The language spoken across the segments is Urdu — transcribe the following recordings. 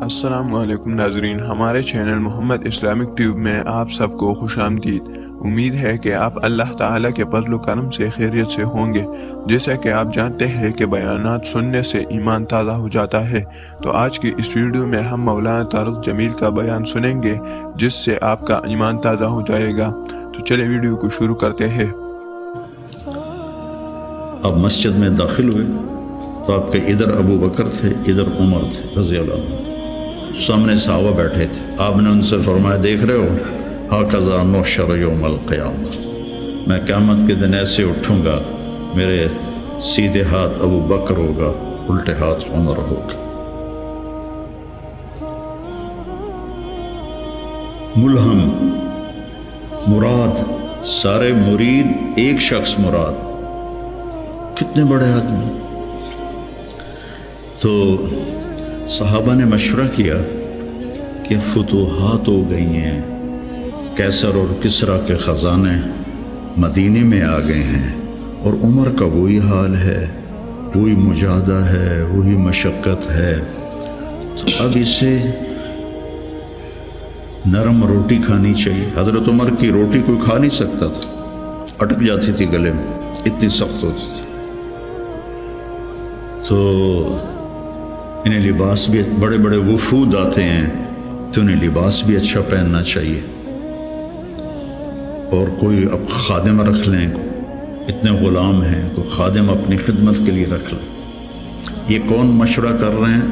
السلام علیکم ناظرین، ہمارے چینل محمد اسلامک ٹیوب میں آپ سب کو خوش آمدید۔ امید ہے کہ آپ اللہ تعالیٰ کے فضل و کرم سے خیریت سے ہوں گے۔ جیسا کہ آپ جانتے ہیں کہ بیانات سننے سے ایمان تازہ ہو جاتا ہے، تو آج کی اس ویڈیو میں ہم مولانا طارق جمیل کا بیان سنیں گے جس سے آپ کا ایمان تازہ ہو جائے گا۔ تو چلے ویڈیو کو شروع کرتے ہیں۔ آپ مسجد میں داخل ہوئے تو آپ کے ادھر ابو بکر تھے، ادھر عمر تھے رضی اللہ عنہ، سامنے صحابہ بیٹھے تھے۔ آپ نے ان سے فرمایا، دیکھ رہے ہو ہاکذا نحشر یوم القیامہ، میں قیامت کے دن ایسے اٹھوں گا، میرے سیدھے ہاتھ ابو بکر ہوگا، الٹے ہاتھ عمر ہوگا۔ ملہم مراد، سارے مرید، ایک شخص مراد، کتنے بڑے آدمی۔ تو صحابہ نے مشورہ کیا کہ فتوحات ہو گئی ہیں، کیسر اور کسریٰ کے خزانے مدینے میں آ گئے ہیں، اور عمر کا وہی حال ہے، وہی مجاہدہ ہے، وہی مشقت ہے۔ تو اب اسے نرم روٹی کھانی چاہیے۔ حضرت عمر کی روٹی کوئی کھا نہیں سکتا تھا، اٹک جاتی تھی گلے میں، اتنی سخت ہوتی تھی۔ تو انہیں لباس بھی، بڑے بڑے وفود آتے ہیں تو انہیں لباس بھی اچھا پہننا چاہیے، اور کوئی اب خادم رکھ لیں، اتنے غلام ہیں، کوئی خادم اپنی خدمت کے لیے رکھ لیں۔ یہ کون مشورہ کر رہے ہیں؟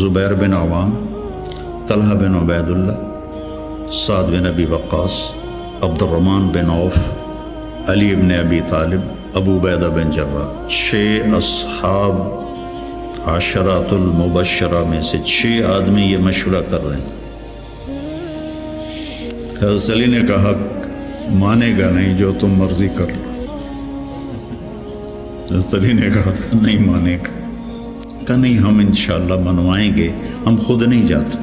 زبیر بن عوام، طلحہ بن عبید اللہ، سعد بن ابی وقاص، عبد الرحمن بن عوف، علی بن ابی طالب، ابو عبیدہ بن جراح۔ 6 اصحاب عشرات المبشرہ میں سے 6 آدمی یہ مشورہ کر رہے ہیں۔ حضرت علی نے کہا، مانے گا نہیں، جو تم مرضی کر لو۔ حضرت علی نے کہا نہیں مانے گا، کہا نہیں، ہم انشاءاللہ منوائیں گے، ہم خود نہیں جاتے،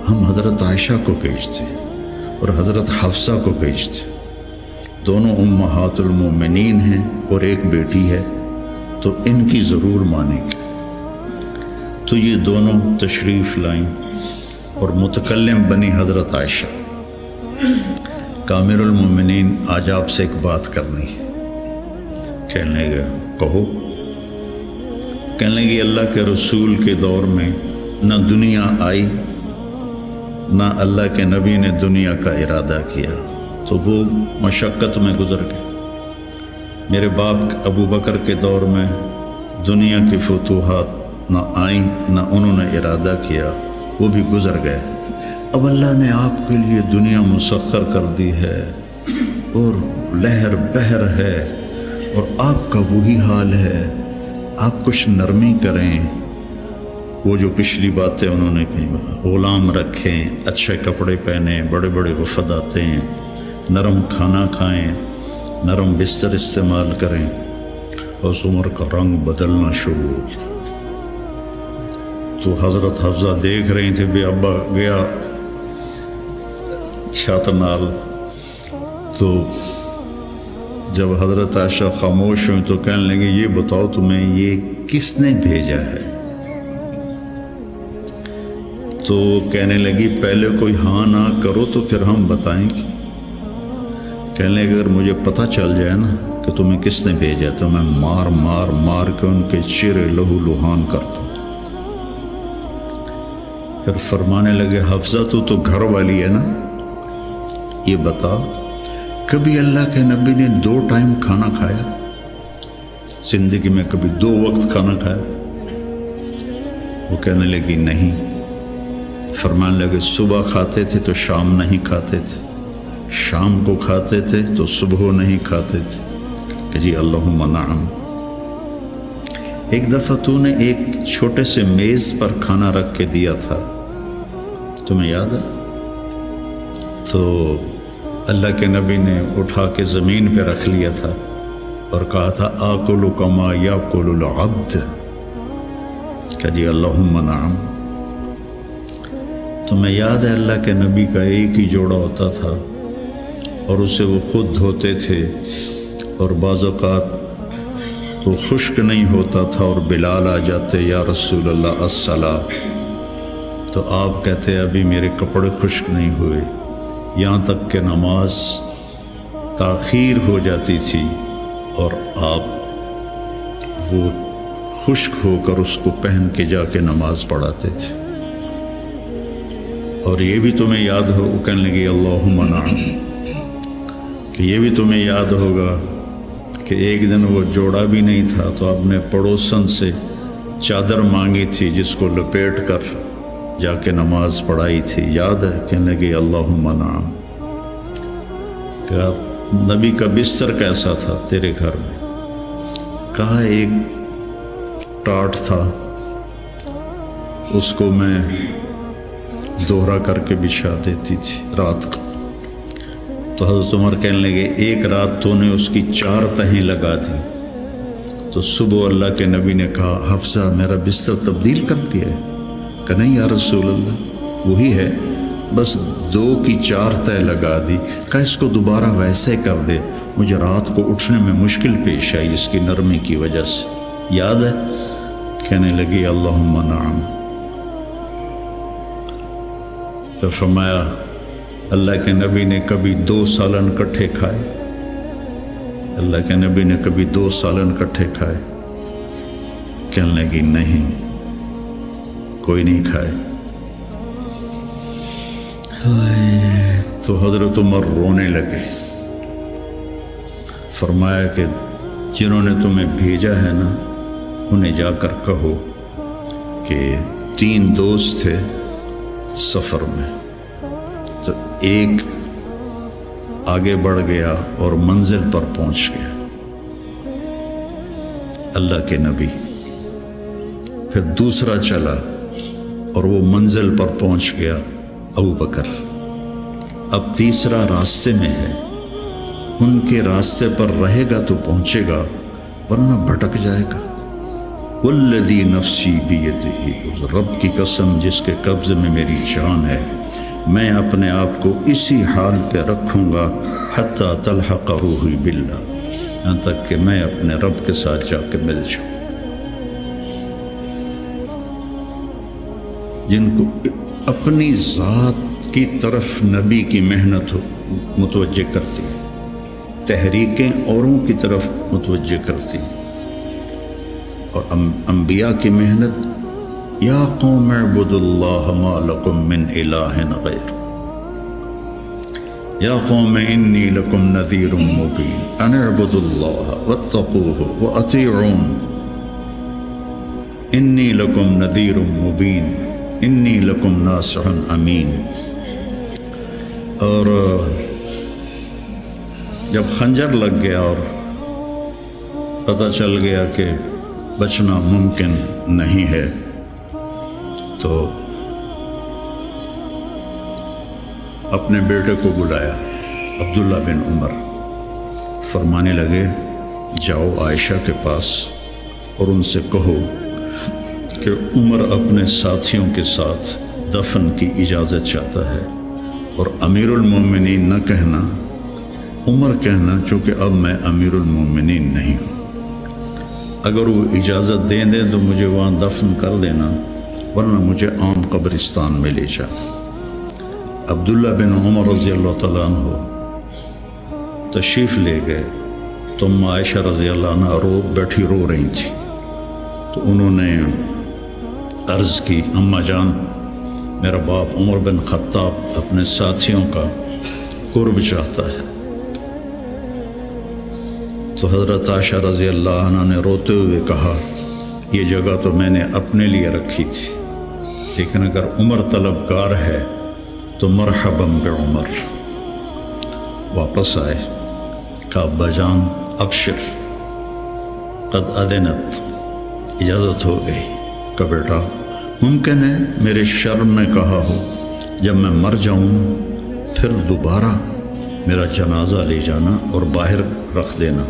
ہم حضرت عائشہ کو بھیجتے اور حضرت حفصہ کو بھیجتے، دونوں امہات المومنین ہیں اور ایک بیٹی ہے، تو ان کی ضرور مانیں گے۔ تو یہ دونوں تشریف لائیں اور متکلم بنی حضرت عائشہ، کامر المومنین، آج آپ سے ایک بات کرنی ہے۔ کہنے لگے، کہو۔ کہنے لگے، اللہ کے رسول کے دور میں نہ دنیا آئی، نہ اللہ کے نبی نے دنیا کا ارادہ کیا، تو وہ مشقت میں گزر گئے۔ میرے باپ ابو بکر کے دور میں دنیا کی فتوحات نہ آئیں، نہ انہوں نے ارادہ کیا، وہ بھی گزر گئے۔ اب اللہ نے آپ کے لیے دنیا مسخر کر دی ہے، اور لہر بہر ہے، اور آپ کا وہی حال ہے۔ آپ کچھ نرمی کریں۔ وہ جو پچھلی باتیں انہوں نے کہیں، غلام رکھیں، اچھے کپڑے پہنیں، بڑے بڑے وفد آتے ہیں، نرم کھانا کھائیں، نرم بستر استعمال کریں۔ اور عمر کا رنگ بدلنا شروع ہو گیا۔ تو حضرت حفصہ دیکھ رہی تھی، بے ابا گیا چھت نال، تو جب حضرت عائشہ خاموش ہوئی تو کہنے لگے، یہ بتاؤ تمہیں یہ کس نے بھیجا ہے؟ تو کہنے لگی، پہلے کوئی ہاں نہ کرو تو پھر ہم بتائیں گے۔ کہنے لگے، اگر مجھے پتہ چل جائے نا کہ تمہیں کس نے بھیجا تو میں مار مار مار کے ان کے چہرے لہو لہان کر دوں۔ پھر فرمانے لگے، حفصہ تو گھر والی ہے نا، یہ بتا، کبھی اللہ کے نبی نے 2 ٹائم کھانا کھایا؟ زندگی میں کبھی 2 وقت کھانا کھایا؟ وہ کہنے لگی نہیں۔ فرمانے لگے، صبح کھاتے تھے تو شام نہیں کھاتے تھے، شام کو کھاتے تھے تو صبح نہیں کھاتے تھے، کہ جی اللہم نعم۔ ایک دفعہ تو نے ایک چھوٹے سے میز پر کھانا رکھ کے دیا تھا، تمہیں یاد ہے؟ تو اللہ کے نبی نے اٹھا کے زمین پہ رکھ لیا تھا اور کہا تھا، آکل کما یاکل العبد، کہ جی اللہم نعم۔ تمہیں یاد ہے اللہ کے نبی کا ایک ہی جوڑا ہوتا تھا، اور اسے وہ خود دھوتے تھے، اور بعض اوقات وہ خشک نہیں ہوتا تھا اور بلال آ جاتے، یا رسول اللہ الصلاۃ، تو آپ کہتے ابھی میرے کپڑے خشک نہیں ہوئے، یہاں تک کہ نماز تاخیر ہو جاتی تھی اور آپ وہ خشک ہو کر اس کو پہن کے جا کے نماز پڑھاتے تھے۔ اور یہ بھی تمہیں یاد ہو، وہ کہنے لگی اللہم نعم، کہ یہ بھی تمہیں یاد ہوگا کہ ایک دن وہ جوڑا بھی نہیں تھا تو آپ نے پڑوسن سے چادر مانگی تھی جس کو لپیٹ کر جا کے نماز پڑھائی تھی، یاد ہے؟ کہنے لگی اللہم نعم۔ کہ نبی کا بستر کیسا تھا تیرے گھر میں؟ کہا ایک ٹاٹ تھا، اس کو میں دوہرا کر کے بچھا دیتی تھی رات کو۔ تو حضرت عمر کہنے لگے ایک رات تو نے اس کی 4 تہیں لگا دی، تو صبح اللہ کے نبی نے کہا حفصہ میرا بستر تبدیل کر دیا ہے؟ کہ نہیں یا رسول اللہ وہی ہے، بس 2 کی 4 تہ لگا دی۔ کہ اس کو دوبارہ ویسے کر دے، مجھے رات کو اٹھنے میں مشکل پیش آئی اس کی نرمی کی وجہ سے، یاد ہے؟ کہنے لگی اللہم نعم۔ تو فرمایا اللہ کے نبی نے کبھی 2 سالن کٹھے کھائے؟ اللہ کے نبی نے کبھی 2 سالن کٹھے کھائے؟ کہنے لگی نہیں، کوئی نہیں کھائے۔ تو حضرت عمر رونے لگے، فرمایا کہ جنہوں نے تمہیں بھیجا ہے نا انہیں جا کر کہو کہ 3 دوست تھے سفر میں، تو ایک آگے بڑھ گیا اور منزل پر پہنچ گیا اللہ کے نبی، پھر دوسرا چلا اور وہ منزل پر پہنچ گیا ابو بکر، اب تیسرا راستے میں ہے، ان کے راستے پر رہے گا تو پہنچے گا ورنہ بھٹک جائے گا۔ والذی نفسی بیدہ، اس رب کی قسم جس کے قبضے میں میری جان ہے، میں اپنے آپ کو اسی حال پہ رکھوں گا حتی تلحق روحی باللہ، یہاں تک کہ میں اپنے رب کے ساتھ جا کے مل جاؤں۔ جن کو اپنی ذات کی طرف نبی کی محنت متوجہ کرتی، تحریکیں اوروں کی طرف متوجہ کرتی، اور انبیاء کی محنت یا قوم اعبدوا اللہ ما لکم من الہ غیر، یا قوم انی لکم نذیر مبین ان اعبدوا اللہ واتقوہ واطیعون انی لکم نذیر مبین انی لکم ناصح امین۔ اور جب خنجر لگ گیا اور پتہ چل گیا کہ بچنا ممکن نہیں ہے، تو اپنے بیٹے کو بلایا عبداللہ بن عمر، فرمانے لگے جاؤ عائشہ کے پاس اور ان سے کہو کہ عمر اپنے ساتھیوں کے ساتھ دفن کی اجازت چاہتا ہے، اور امیر المومنین نہ کہنا، عمر کہنا، چونکہ اب میں امیر المومنین نہیں ہوں۔ اگر وہ اجازت دیں تو مجھے وہاں دفن کر دینا، ورنہ مجھے عام قبرستان میں لے جا۔ عبداللہ بن عمر رضی اللہ تعالیٰ عنہ تشریف لے گئے، تو عائشہ رضی اللہ عنہ بیٹھی رو رہی تھی، تو انہوں نے عرض کی اماں جان میرا باپ عمر بن خطاب اپنے ساتھیوں کا قرب چاہتا ہے۔ تو حضرت عائشہ رضی اللہ عنہ نے روتے ہوئے کہا یہ جگہ تو میں نے اپنے لیے رکھی تھی، لیکن اگر عمر طلبگار ہے تو مرحبا بعمر۔ واپس آئے، کہا ابا جان ابشر قد اذنت، اجازت ہو گئی۔ کہ بیٹا ممکن ہے میرے شرم نے کہا ہو جب میں مر جاؤں پھر دوبارہ میرا جنازہ لے جانا اور باہر رکھ دینا،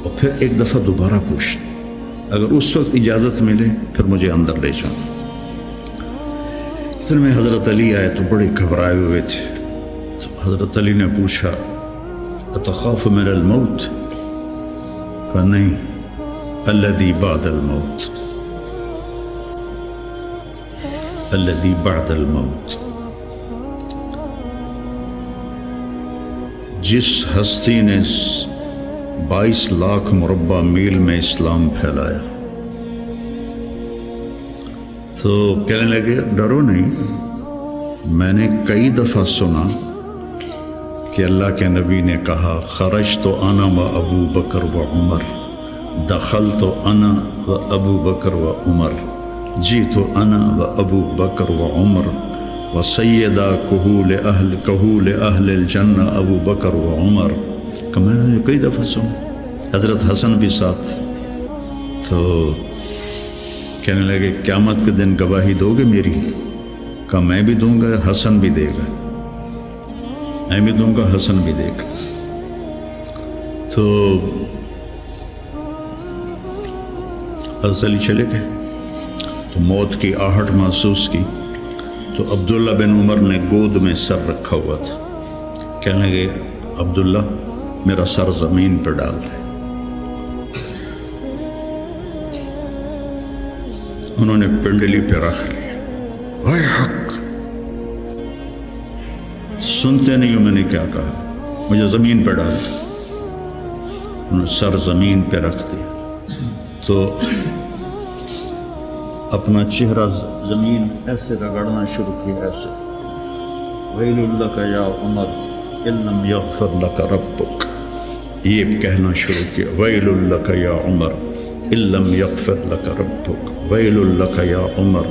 اور پھر ایک دفعہ دوبارہ پوچھنا، اگر اس وقت اجازت ملے پھر مجھے اندر لے جانا۔ اس میں حضرت علی آئے تو بڑے گھبرائے ہوئے تھے، تو حضرت علی نے پوچھا اتخاف من الموت؟ کہا نہیں، الذی بعد الموت۔ الذی بعد الموت، جس ہستی نے 22 لاکھ مربع میل میں اسلام پھیلایا، تو کہنے لگے ڈرو نہیں، میں نے کئی دفعہ سنا کہ اللہ کے نبی نے کہا خرج تو انا و ابو بکر و عمر، دخل تو انا و ابو بکر و عمر، جی تو انا و ابو بکر و عمر و سیدہ کہول اہل الجنہ ابو بکر و عمر۔ کہ میں نے کئی دفعہ سنا، حضرت حسن بھی ساتھ، تو کہنے لگے قیامت کے دن گواہی دو گے میری؟ کہا میں بھی دوں گا، حسن بھی دے گا، میں بھی دوں گا، حسن بھی دے گا۔ تو حضرت علی چلے گئے، تو موت کی آہٹ محسوس کی، تو عبداللہ بن عمر نے گود میں سر رکھا ہوا تھا، کہنے لگے عبداللہ میرا سر زمین پہ ڈال دے۔ انہوں نے پنڈلی پہ رکھ لیا، اے حق، سنتے نہیں ہو میں نے کیا کہا، مجھے زمین پہ ڈال دے۔ انہوں نے سر زمین پہ رکھ دیا، تو اپنا چہرہ زمین ایسے رگڑنا شروع کیا، ایسے ویل لک یا عمر ان لم یغفر لک ربک، یہ کہنا شروع کیا، ویل لک یا عمر ان لم یغفر لک ربک، ویل لک یا عمر،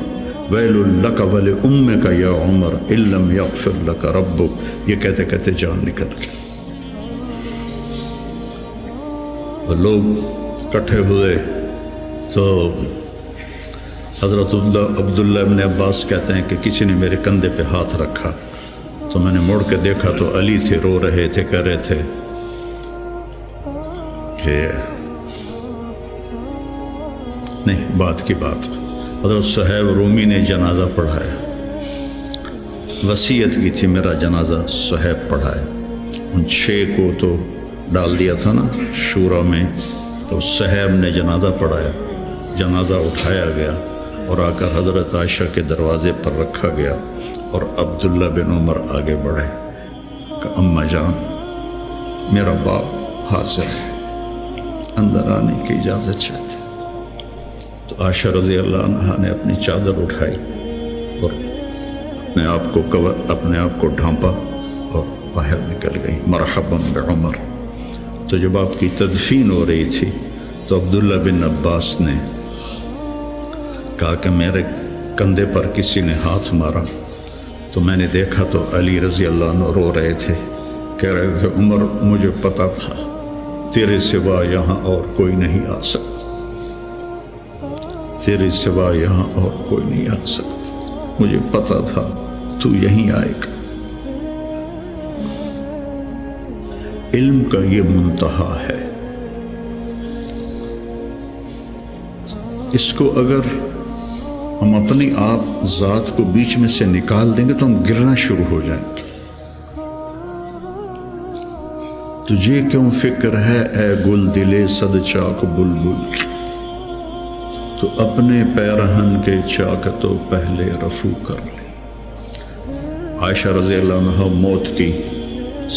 ویل لک ولامک یا عمر ان لم یغفر لک ربک۔ یہ کہتے کہتے جان نکل گئی۔ لوگ اکٹھے ہوئے تو حضرت عبداللہ ابن عباس کہتے ہیں کہ کسی نے میرے کندھے پہ ہاتھ رکھا، تو میں نے مڑ کے دیکھا تو علی تھے، رو رہے تھے، کہہ رہے تھے کہ نہیں، بات کی بات، حضرت صہیب رومی نے جنازہ پڑھایا، وصیت کی تھی میرا جنازہ صہیب پڑھائے، ان 6 کو تو ڈال دیا تھا نا شورا میں، تو صہیب نے جنازہ پڑھایا، جنازہ اٹھایا گیا اور آ کر حضرت عائشہ کے دروازے پر رکھا گیا، اور عبداللہ بن عمر آگے بڑھے کہ اماں جان میرا باپ حاضر ہے، اندر آنے کی اجازت چاہتے۔ تو عائشہ رضی اللہ عنہا نے اپنی چادر اٹھائی اور اپنے آپ کو ڈھانپا اور باہر نکل گئی، مرحبا بعمر۔ تو جب آپ کی تدفین ہو رہی تھی تو عبداللہ بن عباس نے کہا کہ میرے کندھے پر کسی نے ہاتھ مارا، تو میں نے دیکھا تو علی رضی اللہ عنہ رو رہے تھے، کہہ رہے تھے عمر مجھے پتا تھا تیرے سوا یہاں اور کوئی نہیں آ سکتا، تیرے سوا یہاں اور کوئی نہیں آ سکتا، مجھے پتا تھا تو یہیں آئے گا۔ علم کا یہ منتہا ہے، اس کو اگر ہم اپنی آپ ذات کو بیچ میں سے نکال دیں گے تو ہم گرنا شروع ہو جائیں گے۔ تجھے کیوں فکر ہے اے گل دلے صد چاک بلبل، تو اپنے پیرہن کے چاک تو پہلے رفو کر لے۔ عائشہ رضی اللہ عنہ موت کی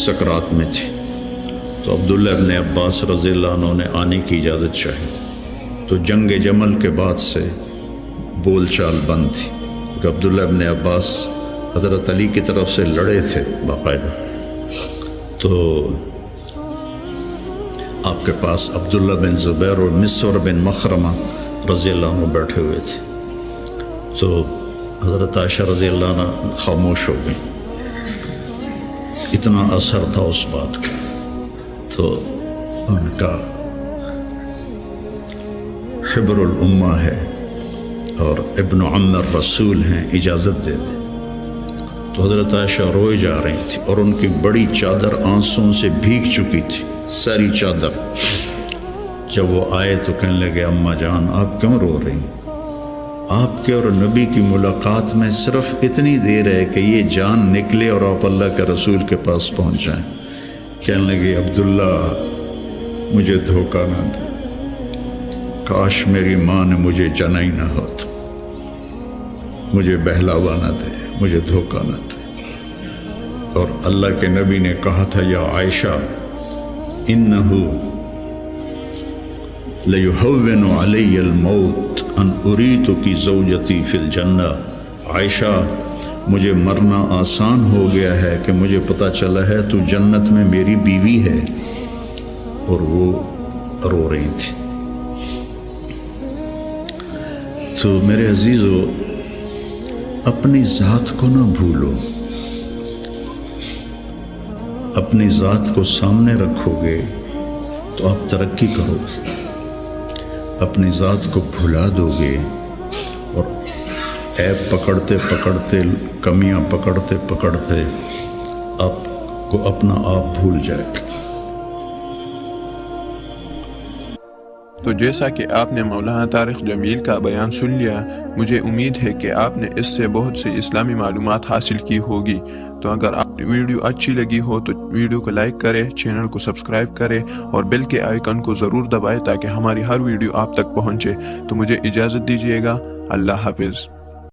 سکرات میں تھی، تو عبداللہ ابن عباس رضی اللہ عنہ نے آنے کی اجازت چاہی، تو جنگ جمل کے بعد سے بول چال بند تھی، کیونکہ عبداللہ ابن عباس حضرت علی کی طرف سے لڑے تھے باقاعدہ، تو آپ کے پاس عبداللہ بن زبیر اور مسور بن مخرمہ رضی اللہ عنہ بیٹھے ہوئے تھے، تو حضرت عائشہ رضی اللہ عنہ خاموش ہو گئی، اتنا اثر تھا اس بات کا۔ تو ان کا حبر الامہ ہے اور ابن عم الرسول ہیں، اجازت دے دیں۔ تو حضرت عائشہ روئے جا رہی تھی اور ان کی بڑی چادر آنسوں سے بھیگ چکی تھی، ساری چادر۔ جب وہ آئے تو کہنے لگے اماں جان آپ کیوں رو رہی ہیں؟ آپ کے اور نبی کی ملاقات میں صرف اتنی دیر ہے کہ یہ جان نکلے اور آپ اللہ کے رسول کے پاس پہنچ جائیں۔ کہنے لگے عبداللہ مجھے دھوکہ نہ دے، کاش میری ماں نے مجھے جنا ہی نہ ہوتا، مجھے بہلاوا نہ دے، مجھے دھوکہ نہ دے۔ اور اللہ کے نبی نے کہا تھا یا عائشہ انہو لیہون علی الموت ان اریتکی زوجتی فی الجنہ، عائشہ مجھے مرنا آسان ہو گیا ہے کہ مجھے پتہ چلا ہے تو جنت میں میری بیوی ہے۔ اور وہ رو رہی تھی۔ تو میرے عزیزو، اپنی ذات کو نہ بھولو، اپنی ذات کو سامنے رکھو گے تو آپ ترقی کرو گے، اپنی ذات کو بھلا دو گے اور عیب پکڑتے پکڑتے، کمیاں پکڑتے پکڑتے آپ کو اپنا آپ بھول جائے گا۔ تو جیسا کہ آپ نے مولانا طارق جمیل کا بیان سن لیا، مجھے امید ہے کہ آپ نے اس سے بہت سی اسلامی معلومات حاصل کی ہوگی۔ تو اگر آپ ویڈیو اچھی لگی ہو تو ویڈیو کو لائک کریں، چینل کو سبسکرائب کریں اور بیل کے آئیکن کو ضرور دبائیں تاکہ ہماری ہر ویڈیو آپ تک پہنچے۔ تو مجھے اجازت دیجیے گا، اللہ حافظ۔